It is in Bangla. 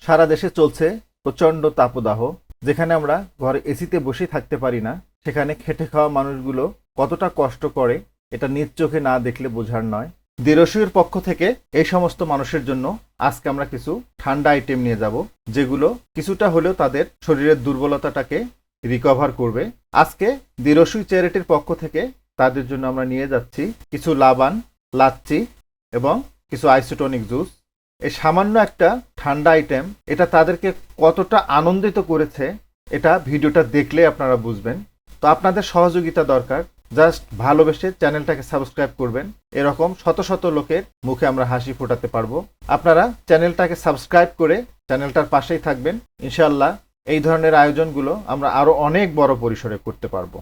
সারা দেশে চলছে প্রচণ্ড তাপদাহ। যেখানে আমরা ঘরে এসিতে বসে থাকতে পারি না, সেখানে খেটে খাওয়া মানুষগুলো কতটা কষ্ট করে এটা নিজ চোখে না দেখলে বোঝার নয়। দিরসুইয়ের পক্ষ থেকে এই সমস্ত মানুষের জন্য আজকে আমরা কিছু ঠান্ডা আইটেম নিয়ে যাব, যেগুলো কিছুটা হলেও তাদের শরীরের দুর্বলতাটাকে রিকভার করবে। আজকে দিরসুই চ্যারিটির পক্ষ থেকে তাদের জন্য আমরা নিয়ে যাচ্ছি কিছু লাবান, লাচ্ছি এবং কিছু আইসোটনিক জুস। এই সামান্য একটা ঠান্ডা আইটেম এটা তাদেরকে কতটা আনন্দিত করেছে এটা ভিডিওটা দেখলে আপনারা বুঝবেন। তো আপনাদের সহযোগিতা দরকার। জাস্ট ভালোবেসে চ্যানেলটাকে সাবস্ক্রাইব করবেন, এরকম শত শত লোকের মুখে আমরা হাসি ফোটাতে পারবো। আপনারা চ্যানেলটাকে সাবস্ক্রাইব করে চ্যানেলটার পাশেই থাকবেন। ইনশাআল্লাহ এই ধরনের আয়োজনগুলো আমরা আরো অনেক বড় পরিসরে করতে পারবো।